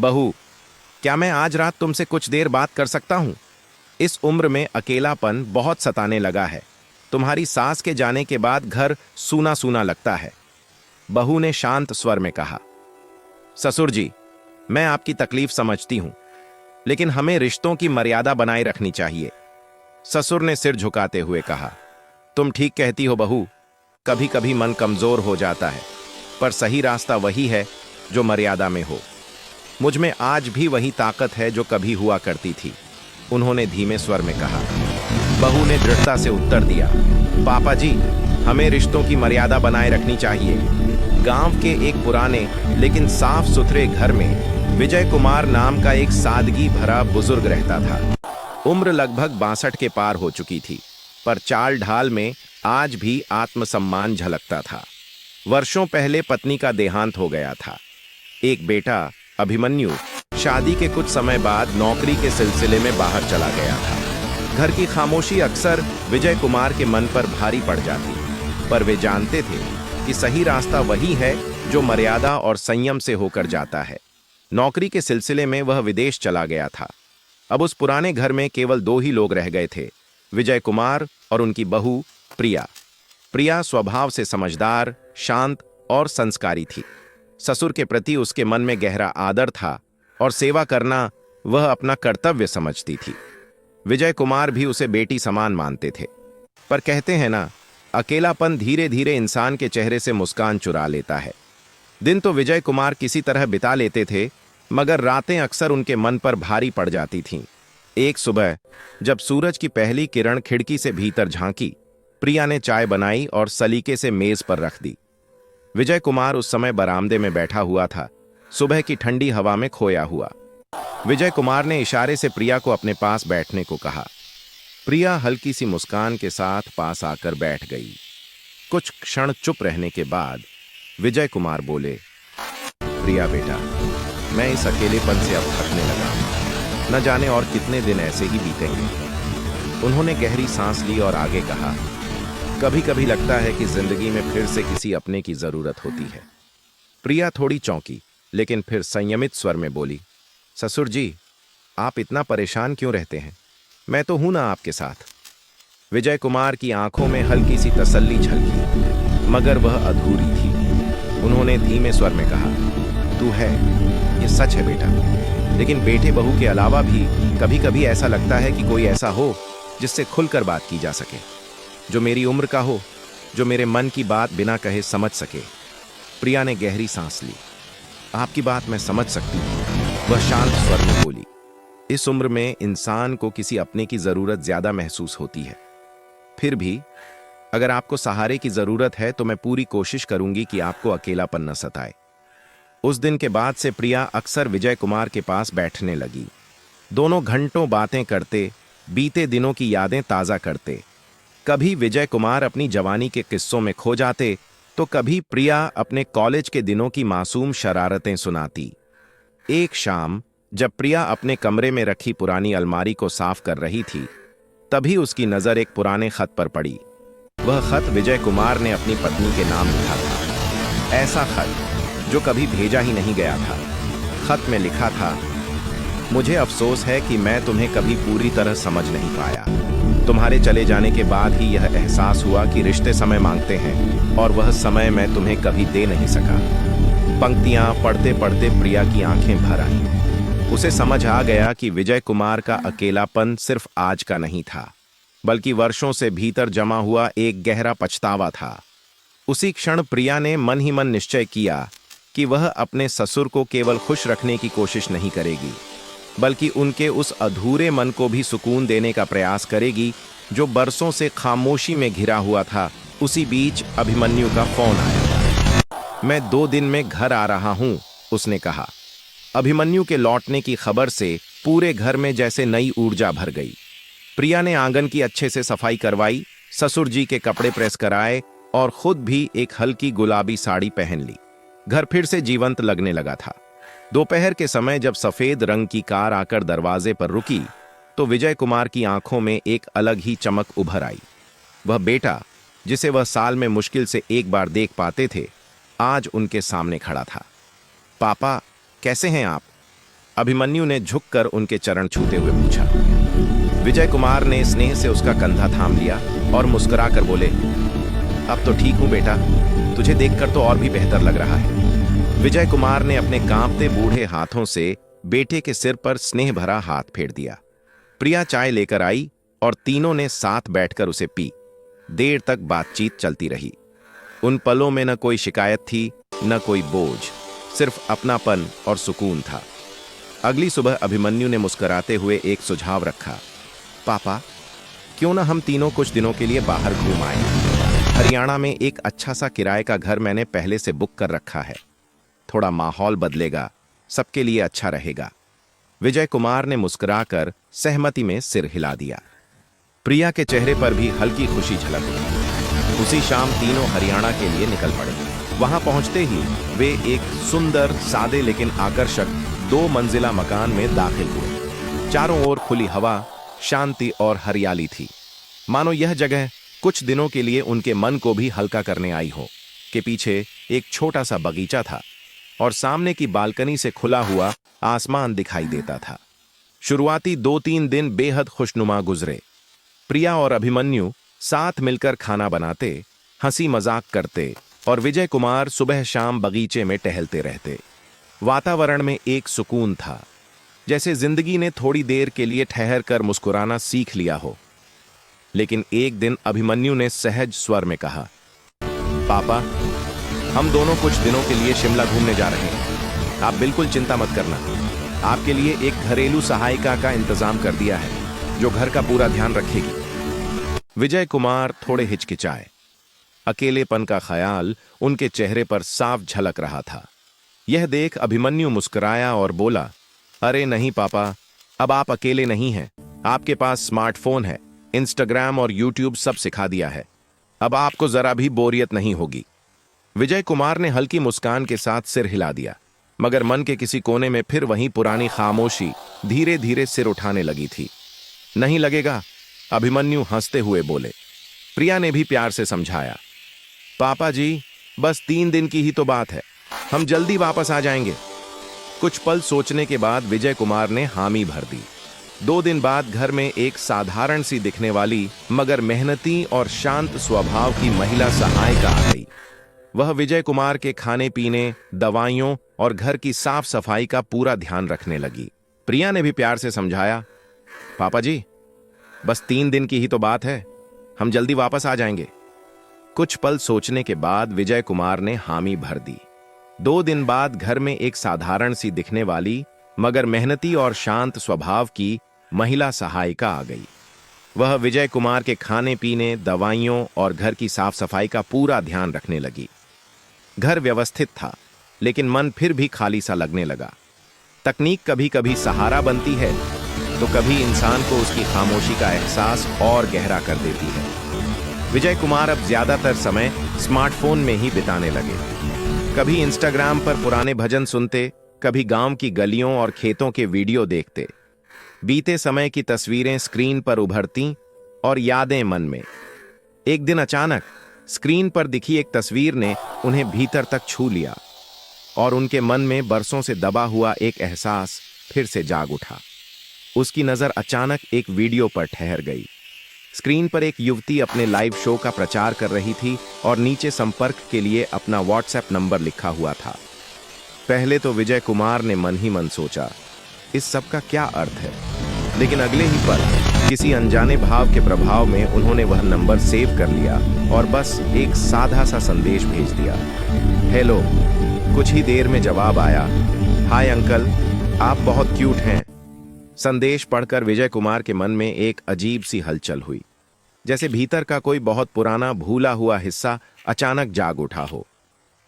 बहू, क्या मैं आज रात तुमसे कुछ देर बात कर सकता हूं? इस उम्र में अकेलापन बहुत सताने लगा है। तुम्हारी सास के जाने के बाद घर सूना सूना लगता है। बहू ने शांत स्वर में कहा। ससुर जी, मैं आपकी तकलीफ समझती हूं, लेकिन हमें रिश्तों की मर्यादा बनाए रखनी चाहिए। ससुर ने सिर झुकाते हुए कहा। तुम ठीक कहती हो बहू, कभी कभी मन कमजोर हो जाता है, पर सही रास्ता वही है जो मर्यादा में हो। मुझ में आज भी वही ताकत है जो कभी हुआ करती थी, उन्होंने धीमे स्वर में कहा। बहू ने दृढ़ता से उत्तर दिया। पापा जी, हमें रिश्तों की मर्यादा बनाए रखनी चाहिए। गांव के एक पुराने लेकिन साफ सुथरे घर में विजय कुमार नाम का एक सादगी भरा बुजुर्ग रहता था। उम्र लगभग 62 के पार हो चुकी थी, पर चाल ढाल में आज भी आत्मसम्मान झलकता था। वर्षों पहले पत्नी का देहांत हो गया था। एक बेटा अभिमन्यु शादी के कुछ समय बाद नौकरी के सिलसिले में बाहर चला गया था। घर की खामोशी अक्सर विजय कुमार के मन पर भारी पड़ जाती, पर वे जानते थे कि सही रास्ता वही है जो मर्यादा और संयम से होकर जाता है। नौकरी के सिलसिले में वह विदेश चला गया था। अब उस पुराने घर में केवल 2 ही लोग रह गए थे, विजय कुमार और उनकी बहू प्रिया। प्रिया स्वभाव से समझदार, शांत और संस्कारी थी। ससुर के प्रति उसके मन में गहरा आदर था और सेवा करना वह अपना कर्तव्य समझती थी। विजय कुमार भी उसे बेटी समान मानते थे। पर कहते हैं ना, अकेलापन धीरे धीरे इंसान के चेहरे से मुस्कान चुरा लेता है। दिन तो विजय कुमार किसी तरह बिता लेते थे, मगर रातें अक्सर उनके मन पर भारी पड़ जाती थीं। एक सुबह जब सूरज की पहली किरण खिड़की से भीतर झांकी, प्रिया ने चाय बनाई और सलीके से मेज पर रख दी। विजय कुमार उस समय बरामदे में बैठा हुआ था, सुबह की ठंडी हवा में खोया हुआ। विजय कुमार ने इशारे से प्रिया को अपने पास बैठने को कहा। प्रिया हल्की सी मुस्कान के साथ पास आकर बैठ गई। कुछ क्षण चुप रहने के बाद विजय कुमार बोले, प्रिया बेटा, मैं इस अकेलेपन से अब थकने लगा हूं। न जाने और कितने दिन ऐसे ही बीतेंगे। उन्होंने गहरी सांस ली और आगे कहा, कभी कभी लगता है कि जिंदगी में फिर से किसी अपने की जरूरत होती है। प्रिया थोड़ी चौंकी, लेकिन फिर संयमित स्वर में बोली, ससुर जी, आप इतना परेशान क्यों रहते हैं? मैं तो हूं ना आपके साथ। विजय कुमार की आंखों में हल्की सी तसल्ली झलकी, मगर वह अधूरी थी। उन्होंने धीमे स्वर में कहा, तू है, ये सच है बेटा, लेकिन बेटे बहू के अलावा भी कभी कभी ऐसा लगता है कि कोई ऐसा हो जिससे खुलकर बात की जा सके, जो मेरी उम्र का हो, जो मेरे मन की बात बिना कहे समझ सके। प्रिया ने गहरी सांस ली। आपकी बात मैं समझ सकती हूँ, वह शांत स्वर में बोली। इस उम्र में इंसान को किसी अपने की जरूरत ज्यादा महसूस होती है। फिर भी अगर आपको सहारे की जरूरत है तो मैं पूरी कोशिश करूंगी कि आपको अकेलापन न सताए। उस दिन के बाद से प्रिया अक्सर विजय कुमार के पास बैठने लगी। दोनों घंटों बातें करते, बीते दिनों की यादें ताजा करते। कभी विजय कुमार अपनी जवानी के किस्सों में खो जाते, तो कभी प्रिया अपने कॉलेज के दिनों की मासूम शरारतें सुनाती। एक शाम जब प्रिया अपने कमरे में रखी पुरानी अलमारी को साफ कर रही थी, तभी उसकी नजर एक पुराने खत पर पड़ी। वह खत विजय कुमार ने अपनी पत्नी के नाम लिखा था। ऐसा खत जो कभी भेजा ही नहीं गया था। खत में लिखा था, मुझे अफसोस है कि मैं तुम्हें कभी पूरी तरह समझ नहीं पाया। तुम्हारे चले जाने के बाद ही यह एहसास हुआ कि रिश्ते समय मांगते हैं, और वह समय मैं तुम्हें कभी दे नहीं सका। पंक्तियां पढ़ते पढ़ते प्रिया की आंखें भर आईं। उसे समझ आ गया कि विजय कुमार का अकेलापन सिर्फ आज का नहीं था, बल्कि वर्षों से भीतर जमा हुआ एक गहरा पछतावा था। उसी क्षण प्रिया ने मन ही मन निश्चय किया कि वह अपने ससुर को केवल खुश रखने की कोशिश नहीं करेगी, बल्कि उनके उस अधूरे मन को भी सुकून देने का प्रयास करेगी जो बरसों से खामोशी में घिरा हुआ था। उसी बीच अभिमन्यु का फोन आया। मैं 2 दिन में घर आ रहा हूं, उसने कहा। अभिमन्यु के लौटने की खबर से पूरे घर में जैसे नई ऊर्जा भर गई। प्रिया ने आंगन की अच्छे से सफाई करवाई, ससुर जी के कपड़े प्रेस कराए और खुद भी एक हल्की गुलाबी साड़ी पहन ली। घर फिर से जीवंत लगने लगा था। दोपहर के समय जब सफेद रंग की कार आकर दरवाजे पर रुकी, तो विजय कुमार की आंखों में एक अलग ही चमक उभर आई। वह बेटा, जिसे वह साल में मुश्किल से एक बार देख पाते थे, आज उनके सामने खड़ा था। पापा, कैसे हैं आप? अभिमन्यु ने झुककर उनके चरण छूते हुए पूछा। विजय कुमार ने स्नेह से उसका कंधा थाम लिया और मुस्कुराकर बोले, अब तो ठीक हूं बेटा, तुझे देखकर तो और भी बेहतर लग रहा है। विजय कुमार ने अपने कांपते बूढ़े हाथों से बेटे के सिर पर स्नेह भरा हाथ फेर दिया। प्रिया चाय लेकर आई और तीनों ने साथ बैठकर उसे पी। देर तक बातचीत चलती रही। उन पलों में न कोई शिकायत थी, न कोई बोझ, सिर्फ अपनापन और सुकून था। अगली सुबह अभिमन्यु ने मुस्कुराते हुए एक सुझाव रखा, पापा, क्यों ना हम तीनों कुछ दिनों के लिए बाहर घूम आए। हरियाणा में एक अच्छा सा किराए का घर मैंने पहले से बुक कर रखा है। थोड़ा माहौल बदलेगा, सबके लिए अच्छा रहेगा। विजय कुमार ने मुस्कुराकर सहमति में सिर हिला दिया। प्रिया के चेहरे पर भी हल्की खुशी झलक उठी। उसी शाम तीनों हरियाणा के लिए निकल पड़े। वहां पहुंचते ही वे एक सुंदर, सादे लेकिन आकर्षक 2 मंजिला मकान में दाखिल हुए। चारों ओर खुली हवा, शांति और हरियाली थी। मानो यह जगह कुछ दिनों के लिए उनके मन को भी हल्का करने आई हो। के पीछे एक छोटा सा बगीचा था और सामने की बालकनी से खुला हुआ आसमान दिखाई देता था। शुरुआती 2-3 दिन बेहद खुशनुमा गुजरे। प्रिया और अभिमन्यु साथ मिलकर खाना बनाते, हंसी मजाक करते और विजय कुमार सुबह शाम बगीचे में टहलते रहते। वातावरण में एक सुकून था, जैसे जिंदगी ने थोड़ी देर के लिए ठहर कर मुस्कुराना सीख लिया हो। लेकिन एक दिन अभिमन्यु ने सहज स्वर में कहा, पापा, हम दोनों कुछ दिनों के लिए शिमला घूमने जा रहे हैं। आप बिल्कुल चिंता मत करना। आपके लिए एक घरेलू सहायिका का इंतजाम कर दिया है, जो घर का पूरा ध्यान रखेगी। विजय कुमार थोड़े हिचकिचाए। अकेलेपन का ख्याल उनके चेहरे पर साफ झलक रहा था। यह देख अभिमन्यु मुस्कुराया और बोला, अरे नहीं पापा, अब आप अकेले नहीं हैं। आपके पास स्मार्टफोन है, इंस्टाग्राम और यूट्यूब सब सिखा दिया है। अब आपको जरा भी बोरियत नहीं होगी। विजय कुमार ने हल्की मुस्कान के साथ सिर हिला दिया, मगर मन के किसी कोने में फिर वही पुरानी खामोशी धीरे धीरे सिर उठाने लगी थी। नहीं लगेगा, अभिमन्यु हंसते हुए बोले। प्रिया ने भी प्यार से समझाया, पापा जी, बस 3 दिन की ही तो बात है, हम जल्दी वापस आ जाएंगे। कुछ पल सोचने के बाद विजय कुमार ने हामी भर दी। 2 दिन बाद घर में एक साधारण सी दिखने वाली मगर मेहनती और शांत स्वभाव की महिला सहायिका आ गई। वह विजय कुमार के खाने पीने, दवाइयों और घर की साफ सफाई का पूरा ध्यान रखने लगी। प्रिया ने भी प्यार से समझाया, पापा जी, बस 3 दिन की ही तो बात है, हम जल्दी वापस आ जाएंगे। कुछ पल सोचने के बाद विजय कुमार ने हामी भर दी। 2 दिन बाद घर में एक साधारण सी दिखने वाली मगर मेहनती और शांत स्वभाव की महिला सहायिका आ गई। वह विजय कुमार के खाने पीने, दवाइयों और घर की साफ सफाई का पूरा ध्यान रखने लगी। घर व्यवस्थित था, लेकिन मन फिर भी खाली सा लगने लगा। तकनीक कभी कभी सहारा बनती है, तो कभी इंसान को उसकी खामोशी का एहसास और गहरा कर देती है। विजय कुमार अब ज्यादातर समय स्मार्टफोन में ही बिताने लगे। कभी इंस्टाग्राम पर पुराने भजन सुनते, कभी गांव की गलियों और खेतों के वीडियो देखते। बीते समय की तस्वीरें स्क्रीन पर उभरती और यादें मन में। एक दिन अचानक स्क्रीन पर दिखी एक तस्वीर ने उन्हें भीतर तक छू लिया और उनके मन में बरसों से दबा हुआ एक एहसास फिर से जाग उठा। उसकी नजर अचानक एक वीडियो पर ठहर गई। स्क्रीन पर एक युवती अपने लाइव शो का प्रचार कर रही थी और नीचे संपर्क के लिए अपना व्हाट्सएप नंबर लिखा हुआ था। पहले तो विजय कुमार ने मन ही मन सोचा, इस सब का क्या अर्थ है, लेकिन अगले ही पल किसी अनजाने भाव के प्रभाव में उन्होंने वह नंबर सेव कर लिया और बस एक सादा सा संदेश भेज दिया, हेलो। कुछ ही देर में जवाब आया, हाय अंकल, आप बहुत क्यूट हैं। संदेश पढ़कर विजय कुमार के मन में एक अजीब सी हलचल हुई, जैसे भीतर का कोई बहुत पुराना भूला हुआ हिस्सा अचानक जाग उठा हो।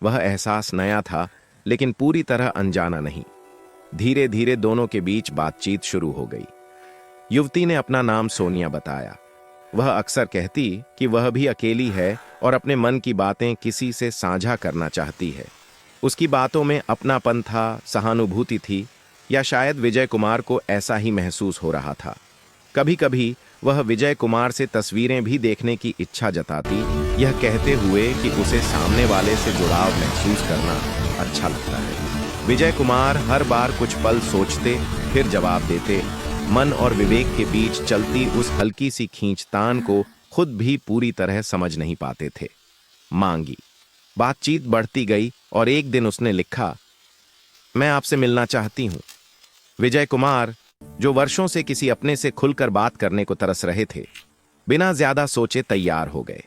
वह एहसास नया था, लेकिन पूरी तरह अनजाना नहीं। धीरे धीरे दोनों के बीच बातचीत शुरू हो गई। युवती ने अपना नाम सोनिया बताया। वह अक्सर कहती कि वह भी अकेली है और अपने मन की बातें किसी से साझा करना चाहती है। उसकी बातों में अपनापन था, सहानुभूति थी, या शायद विजय कुमार को ऐसा ही महसूस हो रहा था। कभी कभी वह विजय कुमार से तस्वीरें भी देखने की इच्छा जताती, यह कहते हुए कि उसे सामने वाले से जुड़ाव महसूस करना अच्छा लगता है। विजय कुमार हर बार कुछ पल सोचते, फिर जवाब देते। मन और विवेक के बीच चलती उस हल्की सी खींचतान को खुद भी पूरी तरह समझ नहीं पाते थे। मांगी। बातचीत बढ़ती गई और एक दिन उसने लिखा, मैं आपसे मिलना चाहती हूं। विजय कुमार, जो वर्षों से किसी अपने से खुलकर बात करने को तरस रहे थे, बिना ज्यादा सोचे तैयार हो गए।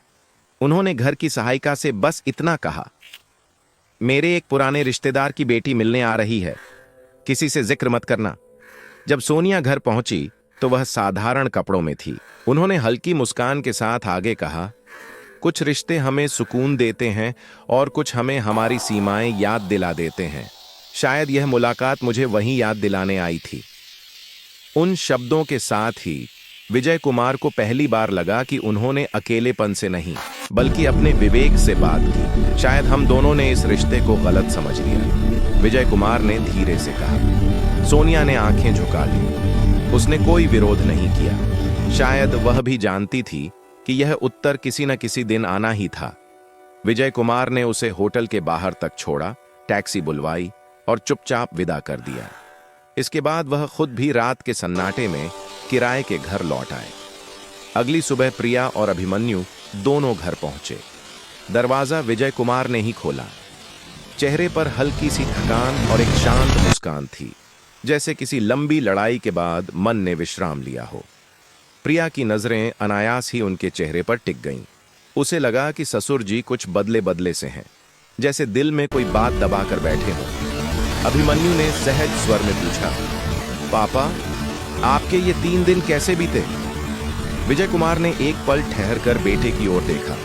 उन्होंने घर की सहायिका से बस इतना कहा, मेरे एक पुराने रिश्तेदार की बेटी मिलने आ रही है, किसी से जिक्र मत करना। जब सोनिया घर पहुंची तो वह साधारण कपड़ों में थी। उन्होंने हल्की मुस्कान के साथ आगे कहा, कुछ रिश्ते हमें सुकून देते हैं और कुछ हमें हमारी सीमाएं याद दिला देते हैं। शायद यह मुलाकात मुझे वहीं याद दिलाने आई थी। उन शब्दों के साथ ही विजय कुमार को पहली बार लगा कि उन्होंने अकेलेपन से नहीं, बल्कि अपने विवेक से बात की। शायद हम दोनों ने इस रिश्ते को गलत समझ लिया, विजय कुमार ने धीरे से कहा। सोनिया ने आंखें झुका ली। उसने कोई विरोध नहीं किया। शायद वह भी जानती थी कि यह उत्तर किसी न किसी दिन आना ही था। विजय कुमार ने उसे होटल के बाहर तक छोड़ा, टैक्सी बुलवाई और चुपचाप विदा कर दिया। इसके बाद वह खुद भी रात के सन्नाटे में किराए के घर लौट आए। अगली सुबह प्रिया और अभिमन्यु दोनों घर पहुंचे। दरवाजा विजय कुमार ने ही खोला। चेहरे पर हल्की सी थकान और एक शांत मुस्कान थी, जैसे किसी लंबी लड़ाई के बाद मन ने विश्राम लिया हो। प्रिया की नजरें अनायास ही उनके चेहरे पर टिक गईं। उसे लगा कि ससुर जी कुछ बदले बदले से हैं, जैसे दिल में कोई बात दबाकर बैठे हों। अभिमन्यु ने सहज स्वर में पूछा, पापा, आपके ये 3 दिन कैसे बीते? विजय कुमार ने एक पल ठहरकर बेटे की ओर देखा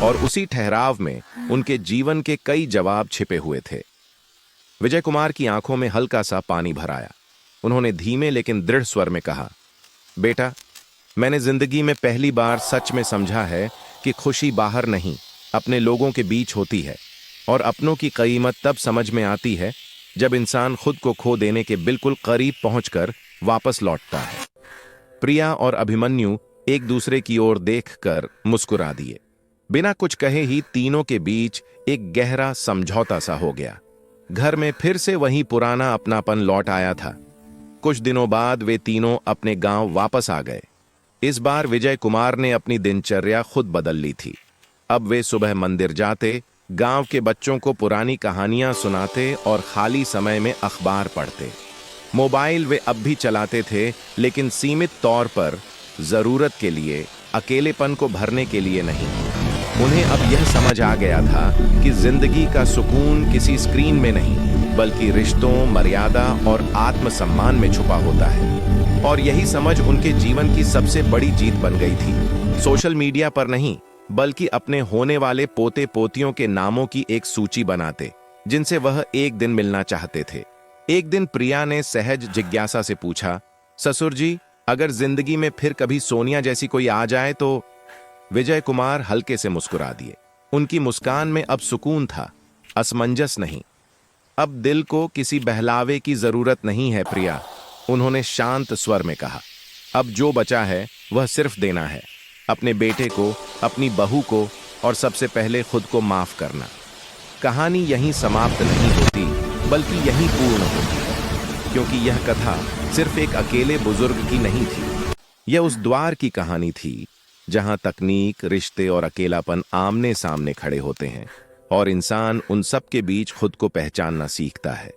और उसी ठहराव में उनके जीवन के कई जवाब छिपे हुए थे। विजय कुमार की आंखों में हल्का सा पानी भर आया। उन्होंने धीमे लेकिन दृढ़ स्वर में कहा, बेटा, मैंने जिंदगी में पहली बार सच में समझा है कि खुशी बाहर नहीं, अपने लोगों के बीच होती है। और अपनों की कीमत तब समझ में आती है जब इंसान खुद को खो देने के बिल्कुल करीब पहुंचकर वापस लौटता है। प्रिया और अभिमन्यु एक दूसरे की ओर देखकर मुस्कुरा दिए। बिना कुछ कहे ही तीनों के बीच एक गहरा समझौता सा हो गया। घर में फिर से वही पुराना अपनापन लौट आया था। कुछ दिनों बाद वे तीनों अपने गांव वापस आ गए। इस बार विजय कुमार ने अपनी दिनचर्या खुद बदल ली थी। अब वे सुबह मंदिर जाते, गांव के बच्चों को पुरानी कहानियां सुनाते और खाली समय में अखबार पढ़ते। मोबाइल वे अब भी चलाते थे, लेकिन सीमित तौर पर, जरूरत के लिए, अकेलेपन को भरने के लिए नहीं। उन्हें अब यह समझ आ गया था कि जिंदगी का सुकून किसी स्क्रीन में नहीं, बल्कि रिश्तों, मर्यादा और आत्मसम्मान में छुपा होता है। और यही समझ उनके जीवन की सबसे बड़ी जीत बन गई थी। सोशल मीडिया पर नहीं, बल्कि अपने होने वाले पोते पोतियों के नामों की एक सूची बनाते, जिनसे वह एक दिन मिलना चाहते थे। एक दिन प्रिया ने सहज जिज्ञासा से पूछा, ससुर जी, अगर जिंदगी में फिर कभी सोनिया जैसी कोई आ जाए तो? विजय कुमार हल्के से मुस्कुरा दिए। उनकी मुस्कान में अब सुकून था, असमंजस नहीं। अब दिल को किसी बहलावे की जरूरत नहीं है प्रिया, उन्होंने शांत स्वर में कहा। अब जो बचा है वह सिर्फ देना है, अपने बेटे को, अपनी बहू को और सबसे पहले खुद को माफ करना। कहानी यहीं समाप्त नहीं होती, बल्कि यहीं पूर्ण होती है, क्योंकि यह कथा सिर्फ एक अकेले बुजुर्ग की नहीं थी। यह उस द्वार की कहानी थी जहां तकनीक, रिश्ते और अकेलापन आमने सामने खड़े होते हैं और इंसान उन सब के बीच खुद को पहचानना सीखता है।